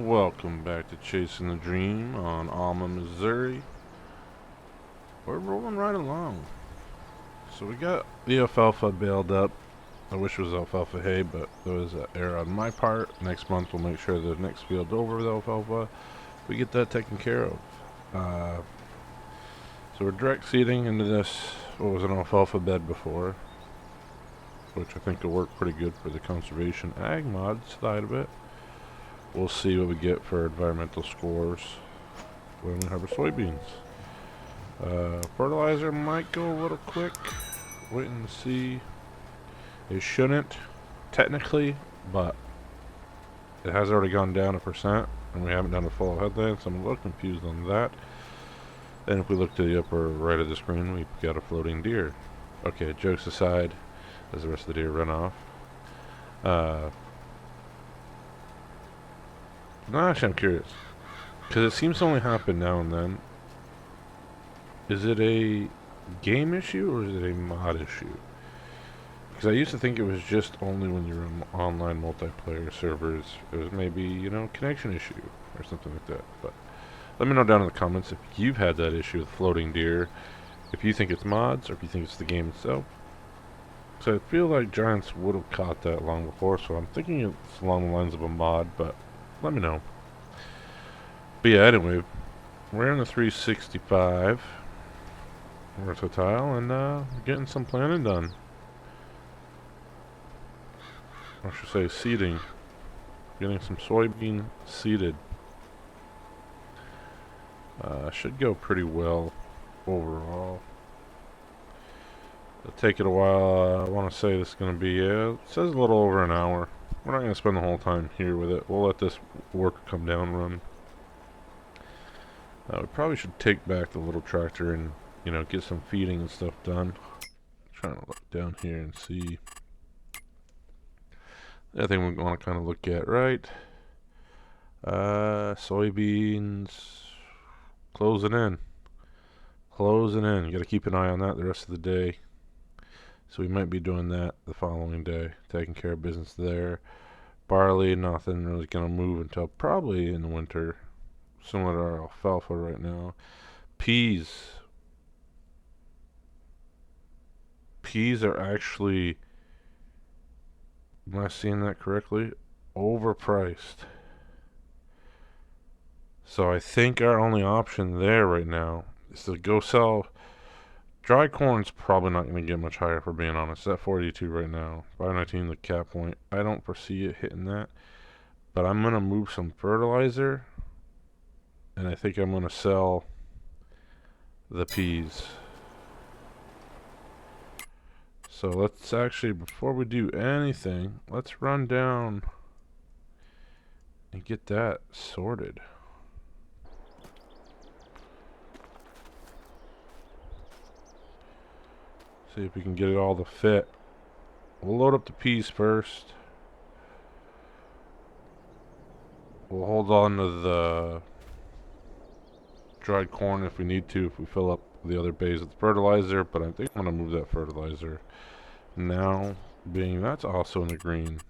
Welcome back to Chasing the Dream on Alma, Missouri. We're rolling right along. So we got the alfalfa baled up. I wish it was alfalfa hay, but there was an error on my part. Next month we'll make sure the next field over with alfalfa, we get that taken care of. So we're direct seeding into this, what was an alfalfa bed before, which I think will work pretty good for the conservation ag mod side of it. We'll see what we get for environmental scores when we harvest soybeans. Fertilizer might go a little quick. Waiting to see. It shouldn't, technically, but it has already gone down 1%, and we haven't done a full headland, so I'm a little confused on that. And if we look to the upper right of the screen, we've got a floating deer. Okay, jokes aside, as the rest of the deer run off. No, actually, I'm curious. Because it seems to only happen now and then. Is it a game issue or is it a mod issue? Because I used to think it was just only when you're in online multiplayer servers. It was maybe, you know, connection issue or something like that. But let me know down in the comments if you've had that issue with floating deer. If you think it's mods or if you think it's the game itself. So I feel like Giants would have caught that long before, so I'm thinking it's along the lines of a mod, but let me know. But yeah, anyway, we're in the 365 versatile and getting some planting done. I should say seeding. Getting some soybean seeded. Should go pretty well overall. It'll take it a while. I want to say this is going to be, it says a little over an hour. We're not going to spend the whole time here with it. We'll let this work come down run. We probably should take back the little tractor and, you know, get some feeding and stuff done. Trying to look down here and see. The other thing we want to kind of look at, right? Soybeans closing in. Closing in. You got to keep an eye on that the rest of the day. So we might be doing that the following day, taking care of business there. Barley, nothing really going to move until probably in the winter, similar to our alfalfa right now. Peas. Peas are actually, am I seeing that correctly? Overpriced. So I think our only option there right now is to go sell. Dry corn's probably not going to get much higher, for being honest. It's at 42 right now. 519 the cap point. I don't foresee it hitting that. But I'm going to move some fertilizer. And I think I'm going to sell the peas. So let's actually, before we do anything, let's run down and get that sorted. See if we can get it all to fit. We'll load up the peas first. We'll hold on to the dried corn if we need to, if we fill up the other bays with fertilizer, but I think I'm going to move that fertilizer now, being that's also in the green.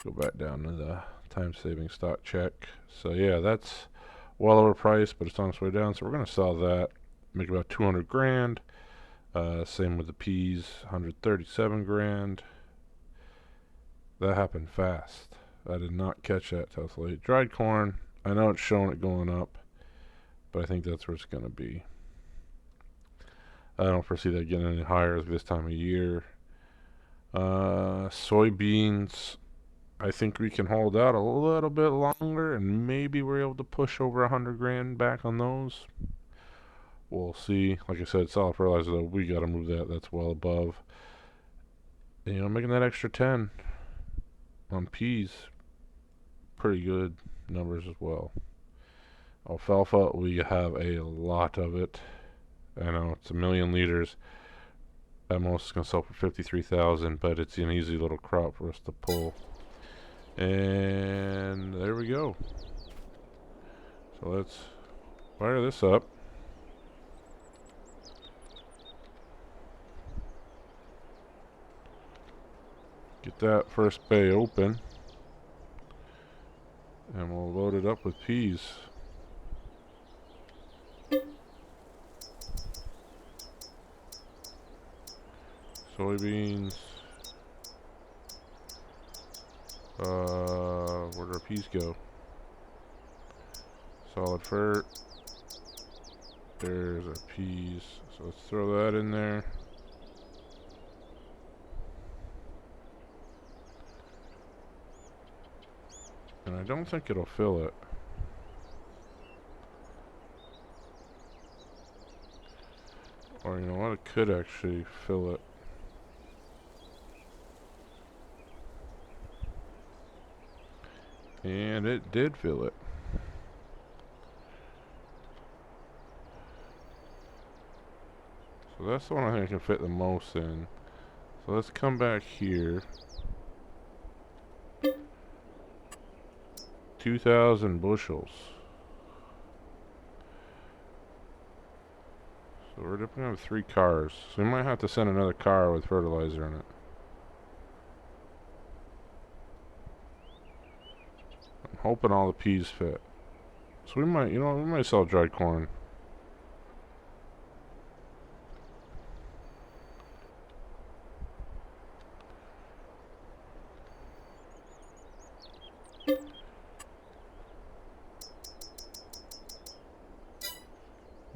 Go back down to the time-saving stock check. So yeah, that's well overpriced, but it's on its way down, so we're going to sell that, make about 200 grand. Same with the peas, 137 grand. That happened fast. I did not catch that till late. Dried corn, I know it's showing it going up, but I think that's where it's going to be. I don't foresee that getting any higher this time of year. Soybeans, I think we can hold out a little bit longer, and maybe we're able to push over 100 grand back on those. We'll see. Like I said, solid fertilizer, though, we got to move that. That's well above. And, you know, making that extra 10 on peas, pretty good numbers as well. Alfalfa, we have a lot of it. I know it's 1,000,000 liters. At most, it's going to sell for 53,000, but it's an easy little crop for us to pull. And there we go. So let's fire this up. Get that first bay open. And we'll load it up with peas. Soybeans. Where'd our peas go? Solid fert. There's our peas. So let's throw that in there. And I don't think it'll fill it. Or you know what, it could actually fill it. And it did fill it. So that's the one I think I can fit the most in. So let's come back here. 2,000 bushels. So we're definitely gonna have 3 cars. So we might have to send another car with fertilizer in it. I'm hoping all the peas fit. So we might, you know, we might sell dried corn.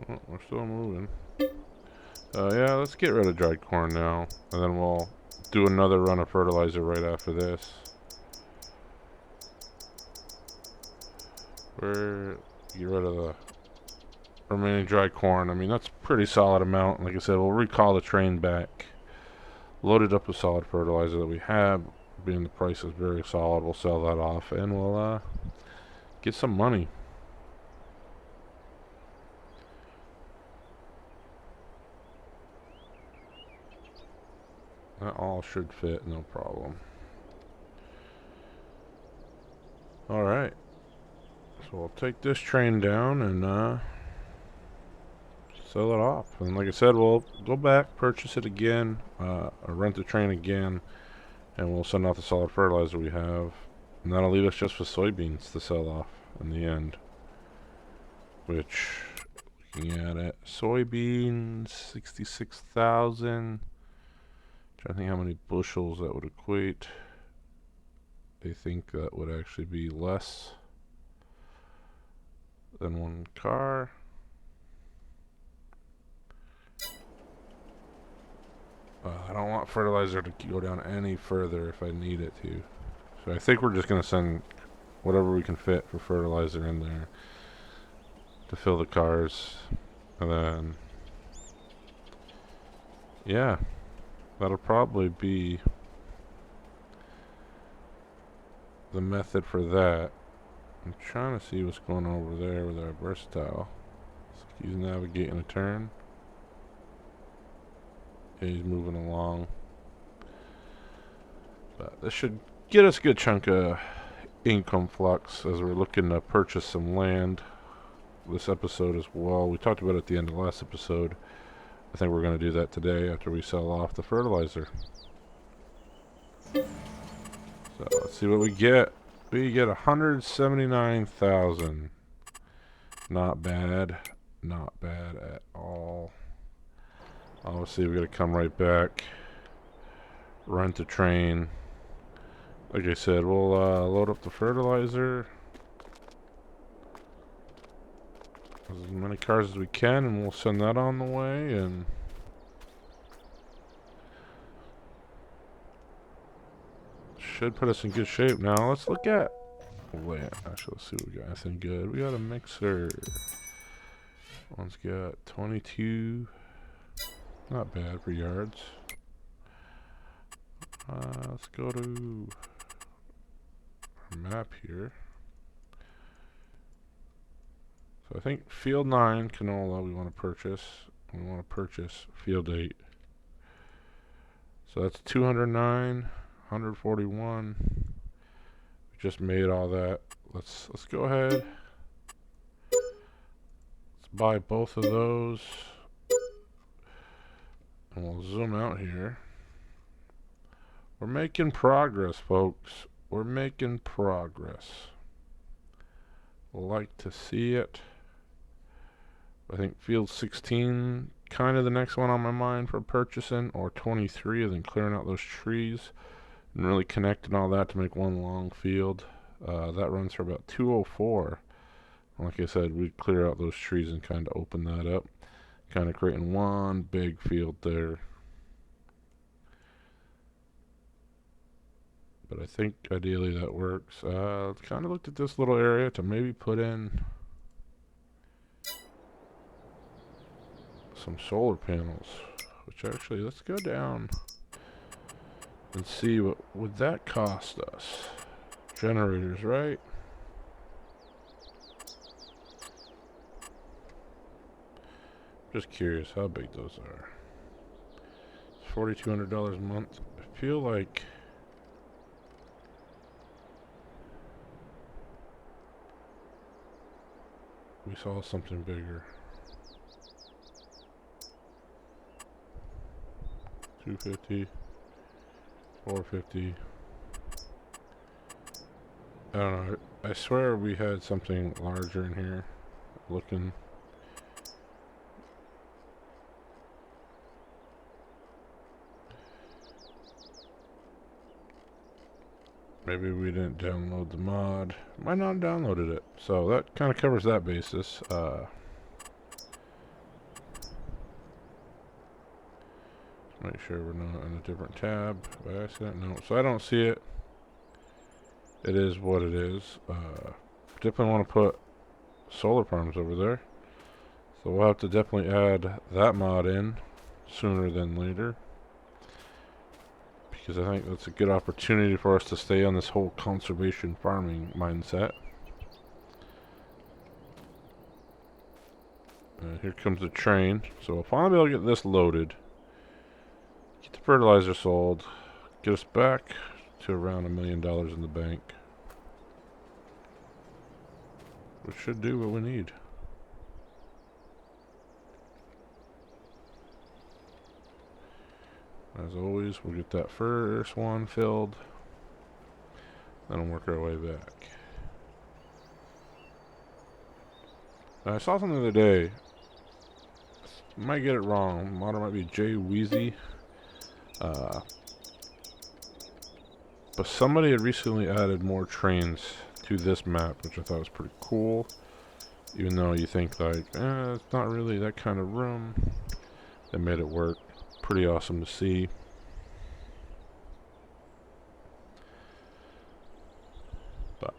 Oh, we're still moving. Yeah, let's get rid of dried corn now. And then we'll do another run of fertilizer right after this. Get rid of the remaining dry corn. I mean, that's a pretty solid amount. Like I said, we'll recall the train back. Load it up with solid fertilizer that we have. Being the price is very solid, we'll sell that off and we'll get some money. That all should fit, no problem. Alright. So we'll take this train down and sell it off. And like I said, we'll go back, purchase it again, or rent the train again, and we'll send off the solid fertilizer we have. And that'll leave us just with soybeans to sell off in the end. Which, looking at it, soybeans, 66,000. Trying to think how many bushels that would equate. They think that would actually be less than 1 car. I don't want fertilizer to go down any further if I need it to. So I think we're just going to send whatever we can fit for fertilizer in there to fill the cars. And then, yeah, that'll probably be the method for that. I'm trying to see what's going on over there with our versatile. So he's navigating a turn. Yeah, he's moving along. But this should get us a good chunk of income flux as we're looking to purchase some land this episode as well. We talked about it at the end of the last episode. I think we're going to do that today after we sell off the fertilizer. So let's see what we get. We get 179,000. Not bad. Not bad at all. Obviously, we're going to come right back. Rent a train. Like I said, we'll load up the fertilizer. As many cars as we can, and we'll send that on the way. And should put us in good shape. Now, let's look at... Wait, actually, let's see what we got. Anything good. We got a mixer. One's got 22. Not bad for yards. Let's go to our map here. So I think field 9 canola we want to purchase. We want to purchase field 8. So that's 209, 141. We just made all that. Let's go ahead. Let's buy both of those. And we'll zoom out here. We're making progress, folks. We're making progress. like to see it. I think field 16 kind of the next one on my mind for purchasing, or 23, and then clearing out those trees and really connecting all that to make one long field. That runs for about 204. Like I said, we'd clear out those trees and kind of open that up, kind of creating one big field there. But I think ideally that works. Kind of looked at this little area to maybe put in some solar panels, which actually, let's go down and see what would that cost us. Generators, right? Just curious how big those are. It's $4,200 a month. I feel like we saw something bigger. 250, 450. I don't know. I swear we had something larger in here. Looking. Maybe we didn't download the mod. Might not have downloaded it. So that kind of covers that basis. Make sure we're not in a different tab by accident. No, so I don't see it. It is what it is. Definitely want to put solar farms over there. So we'll have to definitely add that mod in sooner than later, because I think that's a good opportunity for us to stay on this whole conservation farming mindset. Here comes the train. So we'll finally be able to get this loaded, get the fertilizer sold, get us back to around $1 million in the bank, which should do what we need. As always, we'll get that first one filled, then we'll work our way back. Now, I saw something the other day. Might get it wrong. Modder might be Jay Weezy. But somebody had recently added more trains to this map, which I thought was pretty cool. Even though you think like, it's not really that kind of room. They made it work. Pretty awesome to see. But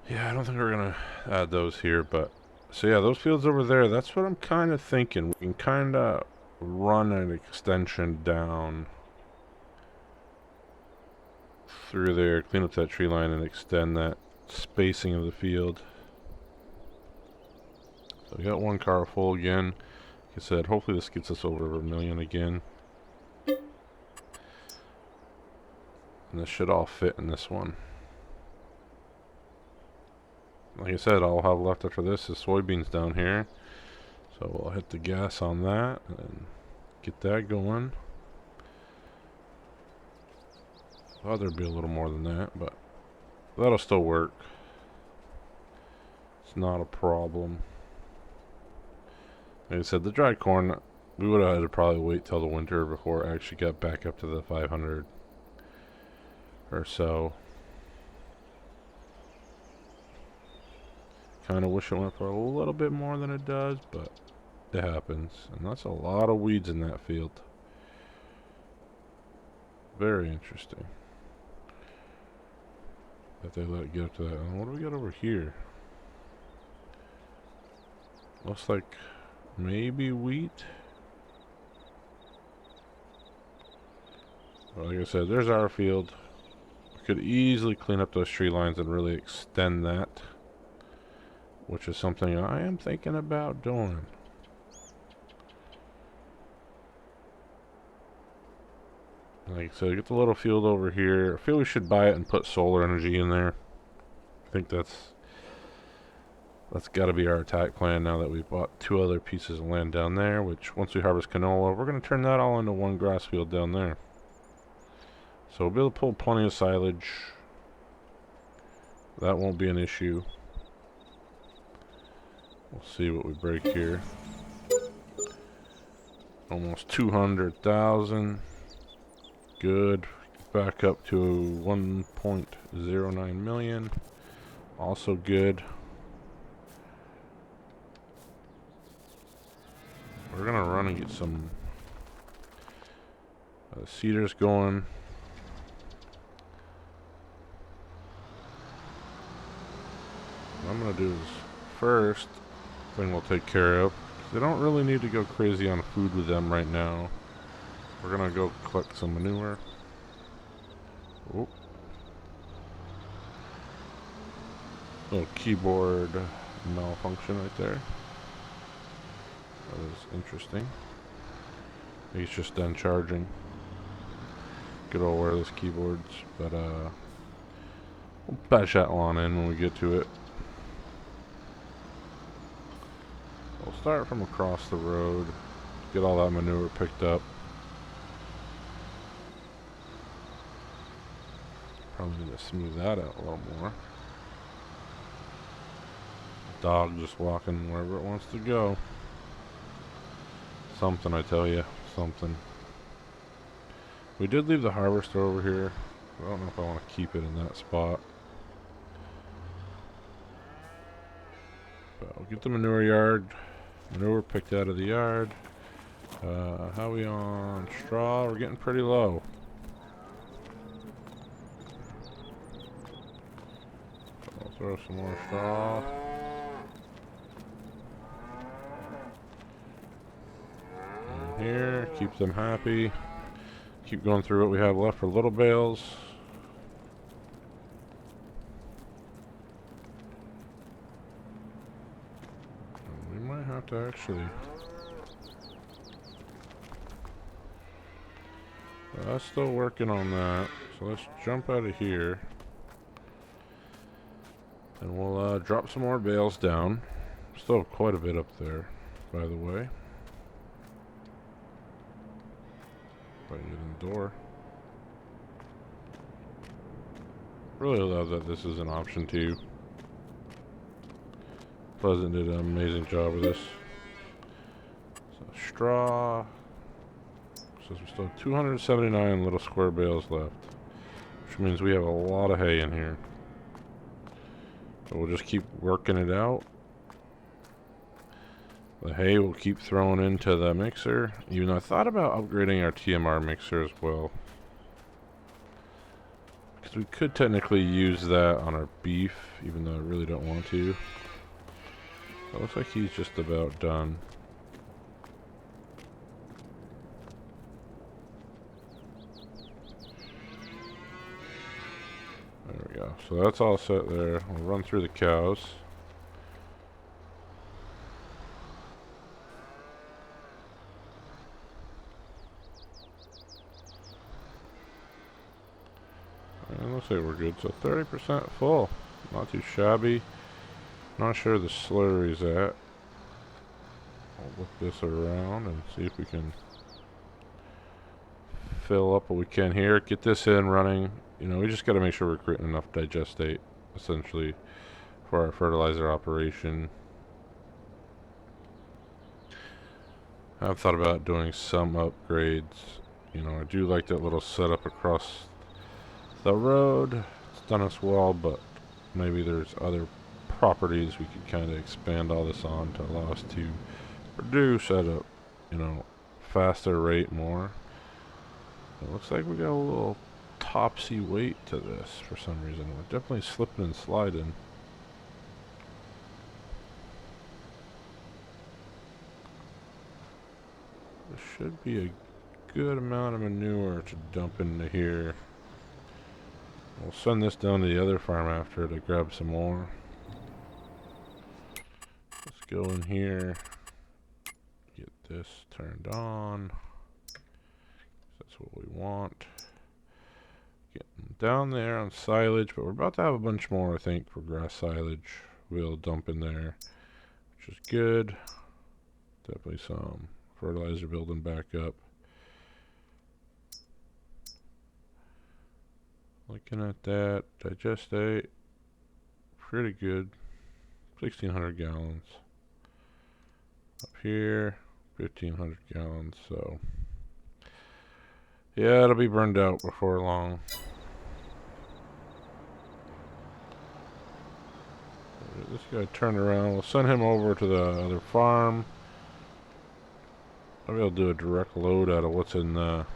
yeah, I don't think we're gonna add those here, but so yeah, those fields over there, that's what I'm kind of thinking. We can kind of run an extension down through there, clean up that tree line and extend that spacing of the field. So we got one car full again. Like I said, hopefully this gets us over $1 million again. And this should all fit in this one. Like I said, all I'll have left after this is soybeans down here. So we'll hit the gas on that and get that going. Thought there'd be a little more than that, but that'll still work. It's not a problem. Like I said, the dried corn, we would have had to probably wait till the winter before it actually got back up to the 500 or so. Kind of wish it went for a little bit more than it does, but it happens. And that's a lot of weeds in that field. Very interesting that they let it get up to that. And what do we got over here? Looks like maybe wheat. Well, like I said, there's our field. We could easily clean up those tree lines and really extend that, which is something I am thinking about doing. Like I said, get the little field over here. I feel we should buy it and put solar energy in there. I think that's got to be our attack plan now that we've bought 2 other pieces of land down there, which once we harvest canola, we're going to turn that all into one grass field down there. So we'll be able to pull plenty of silage That won't be an issue. We'll see what we break here. Almost 200,000. Good. Back up to 1.09 million. Also good. We're gonna run and get some cedars going. What I'm gonna do is first thing we'll take care of. They don't really need to go crazy on food with them right now. We're gonna go collect some manure. Oh. Little keyboard malfunction right there. That is interesting. He's just done charging. Good old wireless keyboards, but we'll patch that one in when we get to it. We'll start from across the road, get all that manure picked up. Probably need to smooth that out a little more. Dog just walking wherever it wants to go. Something, I tell you, something. We did leave the harvester over here. I don't know if I want to keep it in that spot. But we'll get the manure yard. Manure picked out of the yard. How we on straw? We're getting pretty low. I'll throw some more straw. In here, keep them happy. Keep going through what we have left for little bales. And we might have to actually... I'm still working on that. So let's jump out of here. And we'll drop some more bales down. Still have quite a bit up there, by the way. If I can get in the door. Really love that this is an option too. Pleasant did an amazing job with this. So straw. So we still have 279 little square bales left, which means we have a lot of hay in here. But we'll just keep working it out. The hay we'll keep throwing into the mixer. Even though I thought about upgrading our TMR mixer as well, because we could technically use that on our beef, even though I really don't want to. It looks like he's just about done. There we go. So that's all set there. We'll run through the cows. And looks like we're good. So 30% full. Not too shabby. Not sure the slurry's at. I'll look this around and see if we can fill up what we can here. Get this in running. You know, we just got to make sure we're creating enough digestate, essentially, for our fertilizer operation. I've thought about doing some upgrades. You know, I do like that little setup across the road. It's done us well, but maybe there's other properties we could kind of expand all this on to allow us to produce at a, you know, faster rate more. It looks like we got a little topsy weight to this for some reason. We're definitely slipping and sliding. There should be a good amount of manure to dump into here. We'll send this down to the other farm after to grab some more. Let's go in here, get this turned on. That's what we want. Getting down there on silage, but we're about to have a bunch more, I think, for grass silage. We'll dump in there, which is good. Definitely some fertilizer building back up. Looking at that digestate. pretty good. 1,600 gallons. Up here, 1,500 gallons, so yeah, it'll be burned out before long. This guy turned around. We'll send him over to the other farm. Maybe I'll do a direct load out of what's in the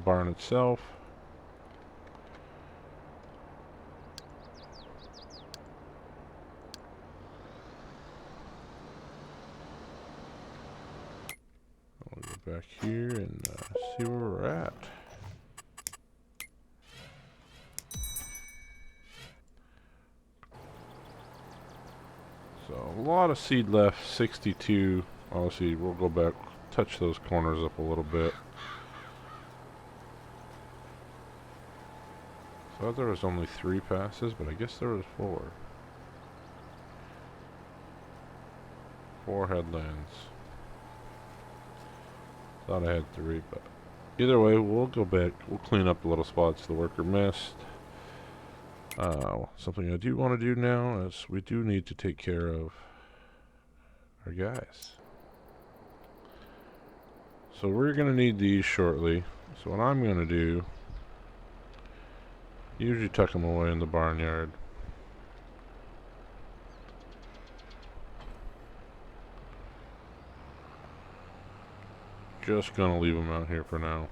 barn itself. I'll go back here and see where we're at. So a lot of seed left, 62. Obviously, we'll go back, touch those corners up a little bit. So I thought there was only 3 passes, but I guess there was 4. 4 headlands. Thought I had 3, but either way, we'll go back. We'll clean up the little spots the worker missed. Something I do want to do now is we do need to take care of our guys. So we're going to need these shortly. So what I'm going to do, usually tuck them away in the barnyard. Just going to leave them out here for now.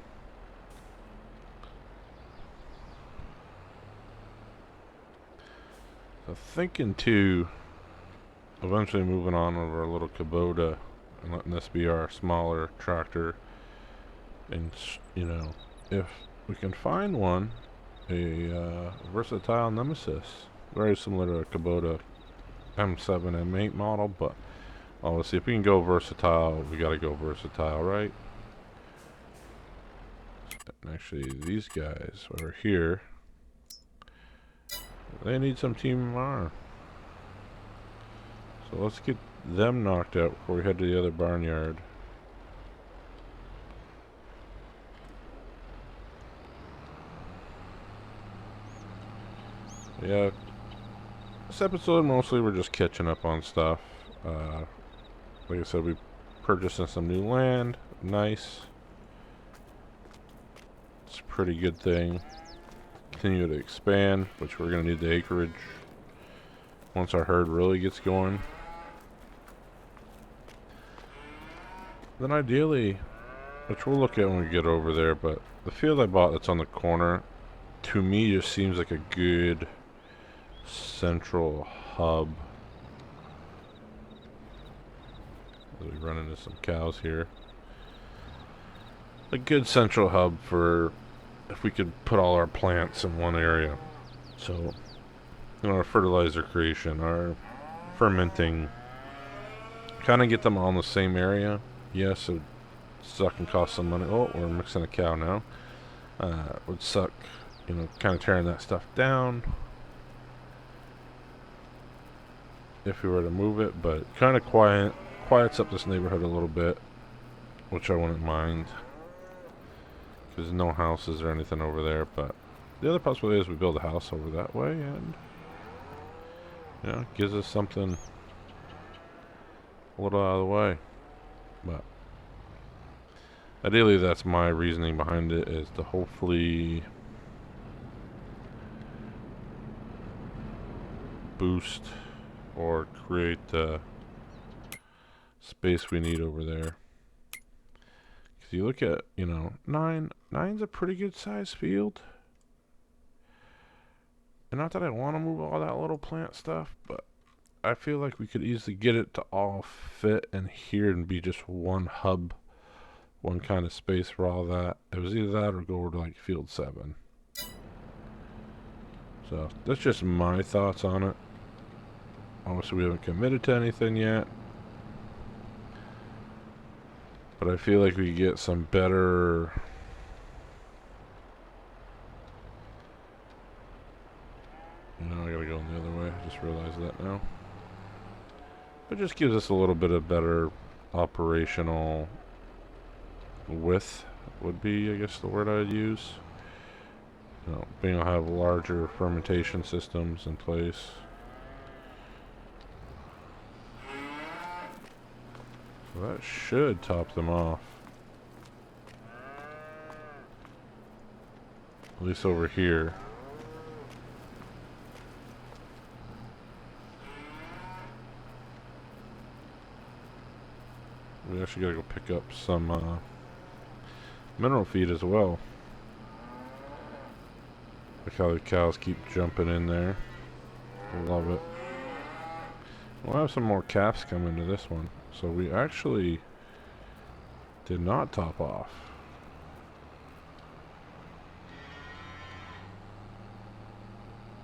So thinking too, eventually moving on over a little Kubota and letting this be our smaller tractor. And, you know, if we can find one, a versatile Nemesis, very similar to a Kubota M7, M8 model, but obviously if we can go versatile, we gotta go versatile, right? And actually, these guys over here, they need some Team MR. So let's get them knocked out before we head to the other barnyard. Yeah, this episode mostly we're just catching up on stuff. Like I said, we purchasing some new land. Nice. It's a pretty good thing. Continue to expand, which we're going to need the acreage once our herd really gets going. Then ideally, which we'll look at when we get over there, but the field I bought that's on the corner, to me just seems like a good central hub. As we run into some cows here. A good central hub for if we could put all our plants in one area. So, you know, our fertilizer creation, our fermenting, kind of get them all in the same area. Yes, it would suck and cost some money. Oh, we're mixing a cow now. Would suck, you know, kind of tearing that stuff down if we were to move it, but kind of quiets up this neighborhood a little bit, which I wouldn't mind. There's no houses or anything over there, but the other possibility is we build a house over that way, and you know, gives us something a little out of the way. But ideally, that's my reasoning behind it, is to hopefully boost or create the space we need over there. Because you look at, you know, nine's a pretty good size field. And not that I want to move all that little plant stuff, but I feel like we could easily get it to all fit in here and be just one hub, one kind of space for all that. It was either that or go over to like field 7. So that's just my thoughts on it. Obviously we haven't committed to anything yet, but I feel like we could get some better I gotta go the other way. I just realized that now. It just gives us a little bit of better operational width would be, I guess, the word I'd use. You know, being able to have larger fermentation systems in place. So that should top them off. At least over here. We actually gotta go pick up some mineral feed as well. Look how the cows keep jumping in there. Love it. We'll have some more calves come into this one. So we actually did not top off.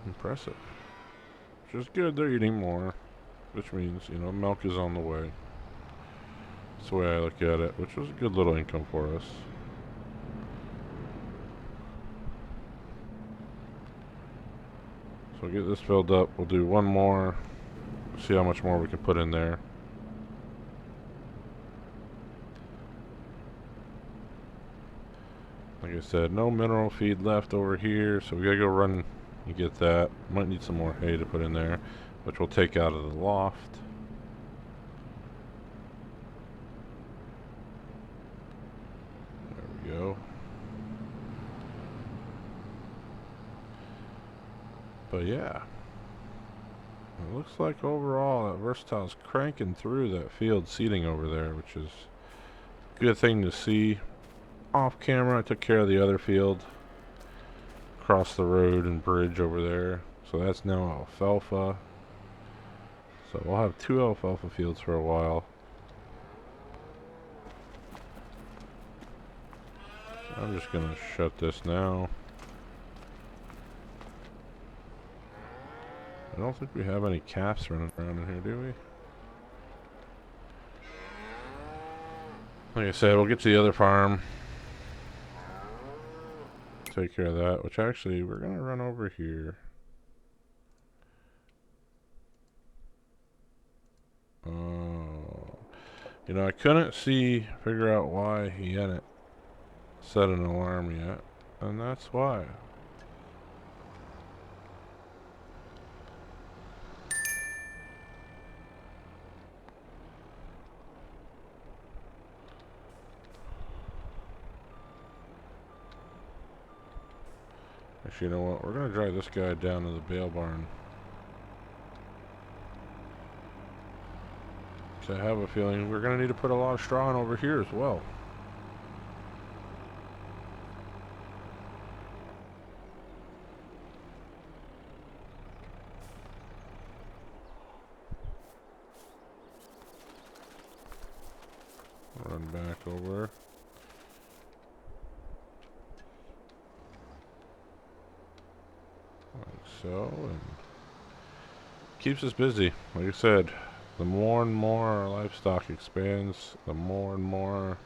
Impressive. Which is good, they're eating more. Which means, you know, milk is on the way. That's the way I look at it, which was a good little income for us. So we'll get this filled up. We'll do one more. See how much more we can put in there. Like I said, no mineral feed left over here, so we gotta go run and get that. Might need some more hay to put in there, which we'll take out of the loft. There we go. But yeah, it looks like overall that Versatile's cranking through that field seeding over there, which is a good thing to see. Off camera, I took care of the other field across the road and bridge over there, so that's now alfalfa. So we'll have 2 alfalfa fields for a while. I'm just gonna shut this now. I don't think we have any calves running around in here, do we? Like I said, we'll get to the other farm. Take care of that, which actually we're gonna run over here. Oh, you know, I couldn't figure out why he hadn't set an alarm yet, and that's why. Actually, you know what? We're gonna drive this guy down to the bale barn. I have a feeling we're going to need to put a lot of straw in over here as well. Run back over. Like so. And keeps us busy. Like I said, the more and more our livestock expands, the more and more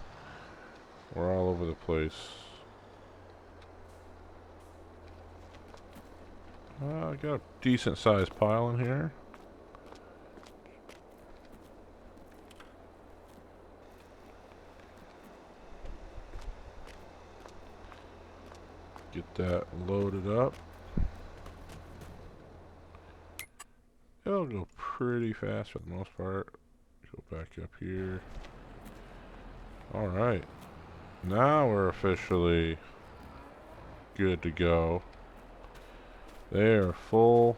we're all over the place. I got a decent sized pile in here. Get that loaded up. It'll go pretty fast for the most part. Go back up here. Alright. Now we're officially good to go. They are full.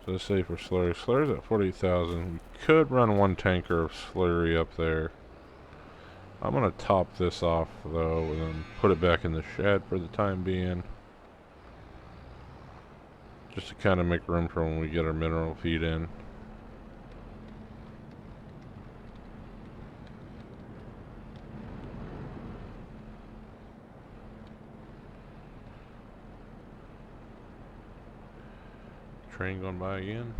So let's say for slurry. Slurry's at 48,000. We could run 1 tanker of slurry up there. I'm going to top this off though and then put it back in the shed for the time being. Just to kind of make room for when we get our mineral feed in. Train going by again.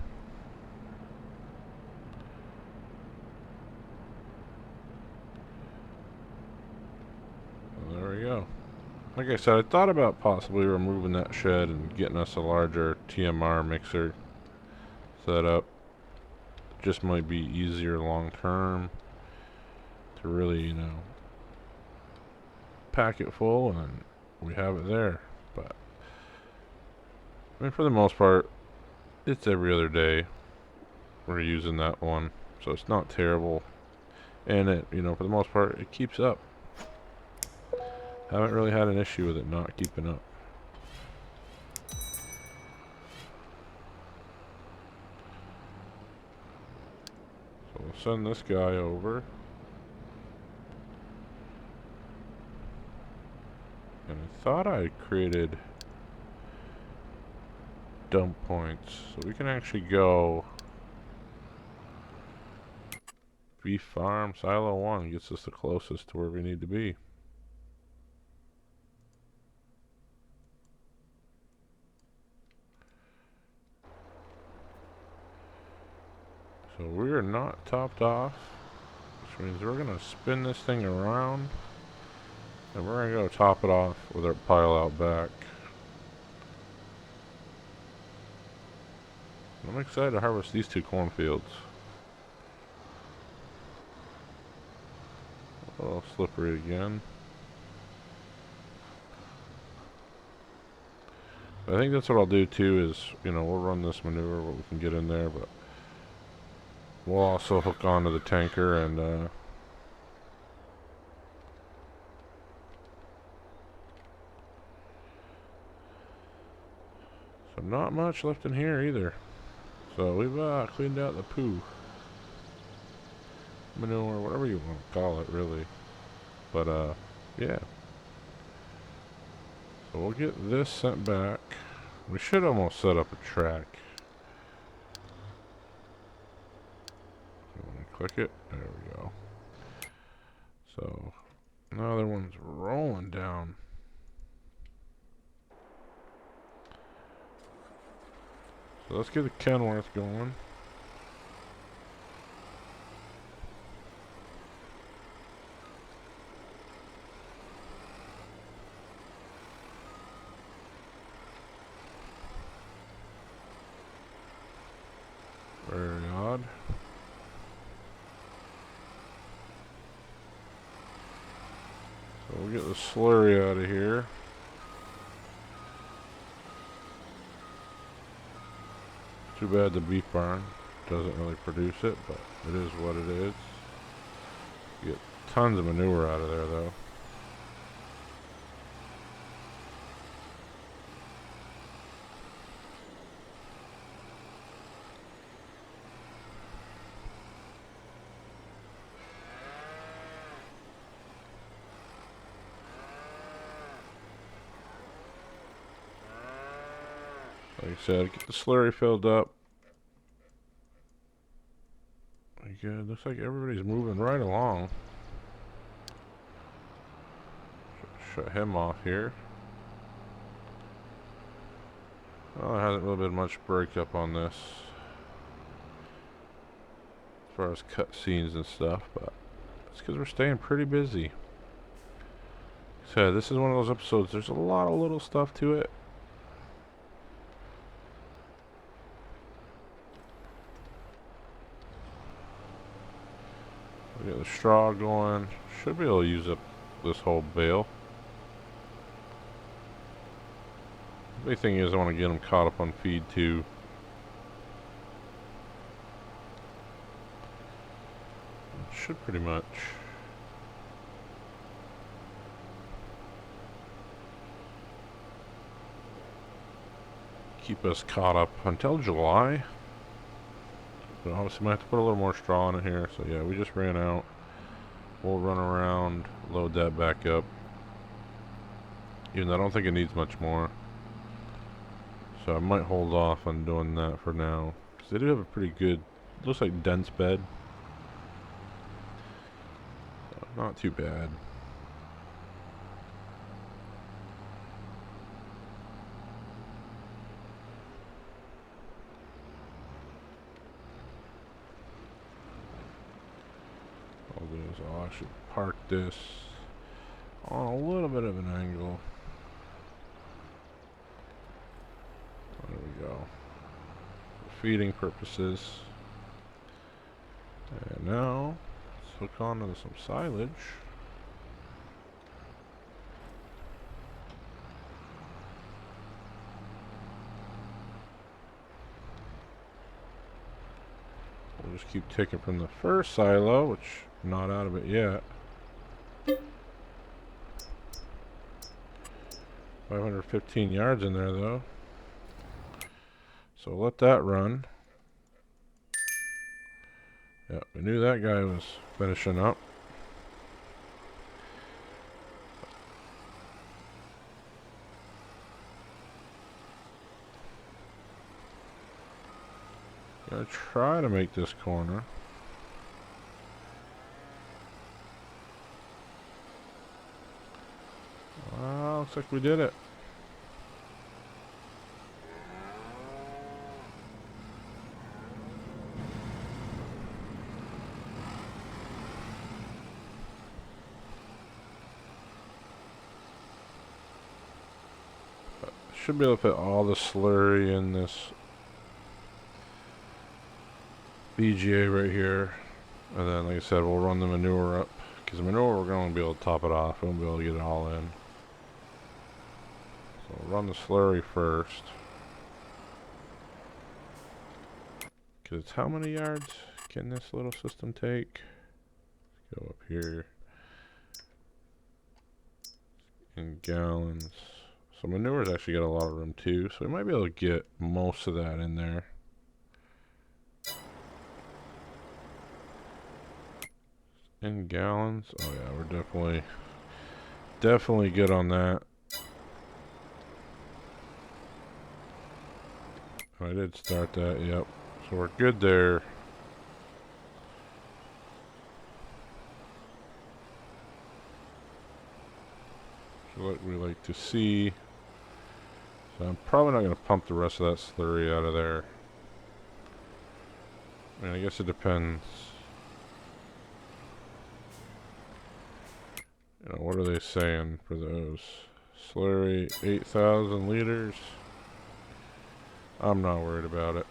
Well, there we go. Like I said, I thought about possibly removing that shed and getting us a larger TMR mixer set up. Just might be easier long term to really, you know, pack it full and we have it there. But I mean, for the most part, it's every other day we're using that one. so it's not terrible. And it, you know, for the most part, it keeps up. Haven't really had an issue with it not keeping up. So we'll send this guy over. And I thought I created dump points, so we can actually go beef farm silo 1 gets us the closest to where we need to be. So we are not topped off, which means we're gonna spin this thing around and we're gonna go top it off with our pile out back. I'm excited to harvest these 2 cornfields. A little slippery again. I think that's what I'll do too is, you know, we'll run this manure what we can get in there, but we'll also hook onto the tanker and so not much left in here either. So we've cleaned out the poo. Manure, whatever you want to call it really. But yeah. So we'll get this sent back. We should almost set up a track. Click it. There we go. So now the other one's rolling down. So let's get the Kenworth going. Very odd. So we'll get the slurry out of here. Too bad the beef barn doesn't really produce it, but it is what it is. You get tons of manure out of there though. Like I said, get the slurry filled up. Good. Looks like everybody's moving right along. Shut him off here. Well, there hasn't really been much breakup on this as far as cut scenes and stuff, but it's because we're staying pretty busy. So this is one of those episodes, there's a lot of little stuff to it. We got the straw going. Should be able to use up this whole bale. The big thing is I want to get them caught up on feed too. Should pretty much. Keep us caught up until July. But obviously might have to put a little more straw in it here. So yeah, we just ran out. We'll run around, load that back up. Even though I don't think it needs much more. So I might hold off on doing that for now. Because they do have a pretty good, looks like dense bed. So not too bad. I'll do is I'll actually park this on a little bit of an angle. There we go. For feeding purposes. And now let's hook on to some silage. We'll just keep taking from the first silo, which I'm not out of it yet. 515 yards in there though. So let that run. Yeah, we knew that guy was finishing up. Gonna try to make this corner. Wow, looks like we did it. Should be able to fit all the slurry in this BGA right here. And then, like I said, we'll run the manure up. Because the manure, we're going to be able to top it off. We won't be able to get it all in. So we'll run the slurry first. Because it's how many yards can this little system take? Let's go up here. In gallons. So manure's actually got a lot of room too. So we might be able to get most of that in there. In gallons. Oh yeah, we're definitely good on that. I did start that, yep. So we're good there. So what we like to see. So I'm probably not going to pump the rest of that slurry out of there. I mean, I guess it depends. You know, what are they saying for those? Slurry, 8,000 liters. I'm not worried about it.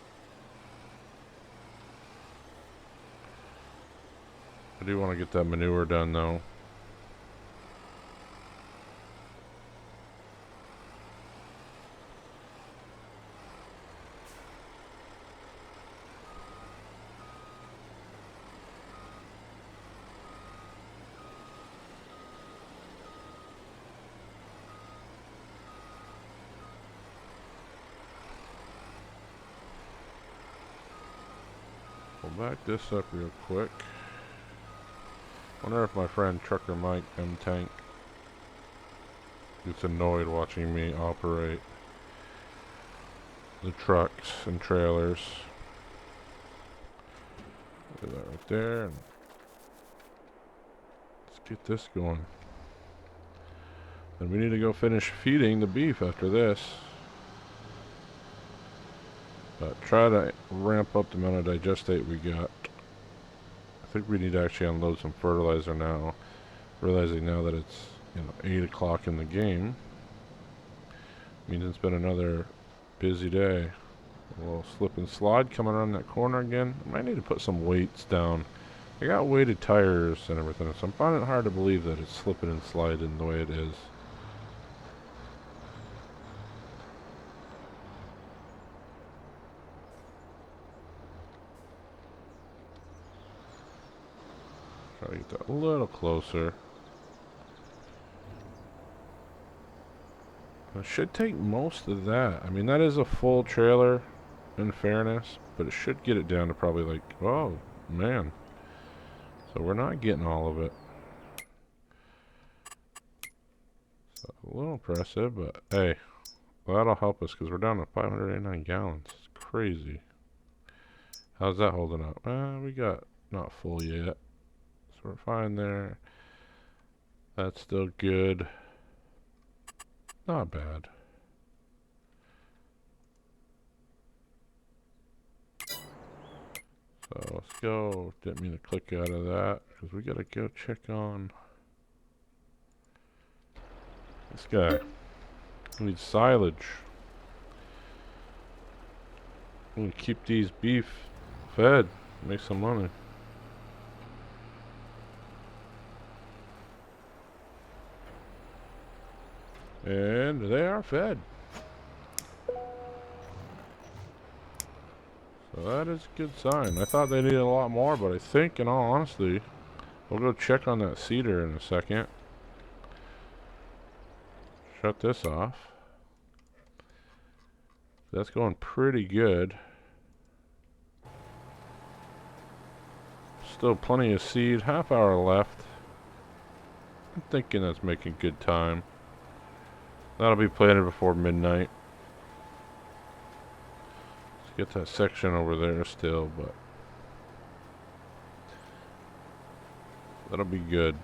I do want to get that manure done though. We'll back this up real quick. Wonder if my friend Trucker Mike M-Tank gets annoyed watching me operate the trucks and trailers. Do that right there. And let's get this going. Then we need to go finish feeding the beef after this. But try to ramp up the amount of digestate we got. I think we need to actually unload some fertilizer now. Realizing now that it's 8 o'clock in the game. Means it's been another busy day. A little slip and slide coming around that corner again. I might need to put some weights down. I got weighted tires and everything, so I'm finding it hard to believe that it's slipping and sliding the way it is. Try to get that a little closer. It should take most of that. I mean, that is a full trailer, in fairness, but it should get it down to probably like, oh, man. So we're not getting all of it. So a little impressive, but hey, well, that'll help us because we're down to 589 gallons. It's crazy. How's that holding up? We got not full yet. So we're fine there. That's still good. Not bad. So let's go. Didn't mean to click out of that because we gotta go check on this guy. We need silage. We need to keep these beef fed. Make some money. And they are fed. So that is a good sign. I thought they needed a lot more, but I think, in all honesty, we'll go check on that seeder in a second. Shut this off. That's going pretty good. Still plenty of seed. Half hour left. I'm thinking that's making good time. That'll be planted before midnight. Let's get that section over there still, but that'll be good.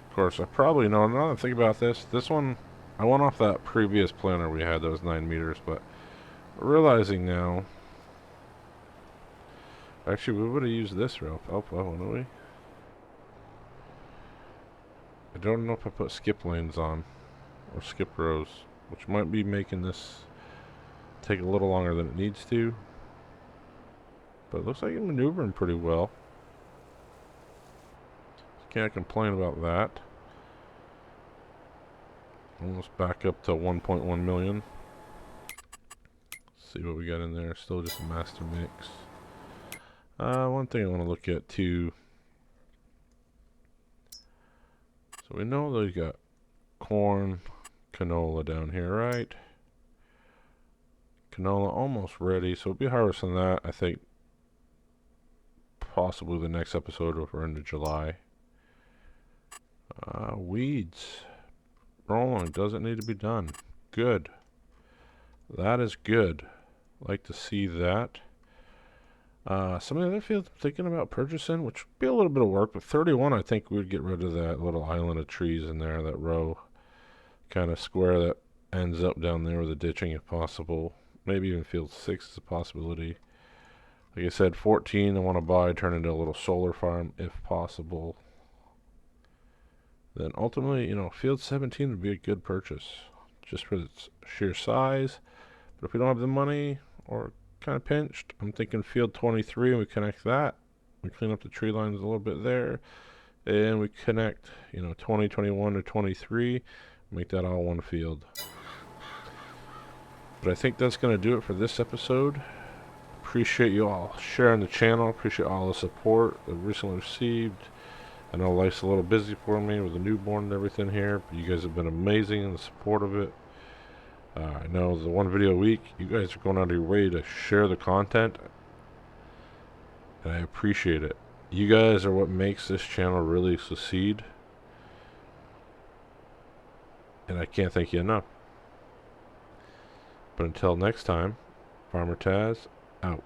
Of course, I probably know, now that I think about this one, I went off that previous planter we had that was 9 meters, but realizing now, actually we would have used this for alfalfa, wouldn't we? I don't know if I put skip lanes on, or skip rows, which might be making this take a little longer than it needs to. But it looks like it's maneuvering pretty well. Can't complain about that. Almost back up to 1.1 million. Let's see what we got in there. Still just a master mix. One thing I want to look at too. So we know that we got corn, canola down here, right? Canola almost ready, so we'll be harvesting that, I think, possibly the next episode if we're into July. Weeds. Rolling doesn't need to be done. Good. That is good. Like to see that. Some of the other fields I'm thinking about purchasing, which would be a little bit of work, but 31 I think we'd get rid of that little island of trees in there, that row kind of square that ends up down there with the ditching if possible. Maybe even field 6 is a possibility. Like I said, 14 I want to buy, turn into a little solar farm if possible. Then ultimately, you know, field 17 would be a good purchase just for its sheer size. But if we don't have the money or kind of pinched, I'm thinking field 23 and we connect that. We clean up the tree lines a little bit there. And we connect, you know, 20, 21 to 23. Make that all one field. But I think that's going to do it for this episode. Appreciate you all sharing the channel. Appreciate all the support I've recently received. I know life's a little busy for me with a newborn and everything here, but you guys have been amazing in the support of it. I know the one video a week, you guys are going out of your way to share the content, and I appreciate it. You guys are what makes this channel really succeed, and I can't thank you enough. But until next time, Farmer Taz, out.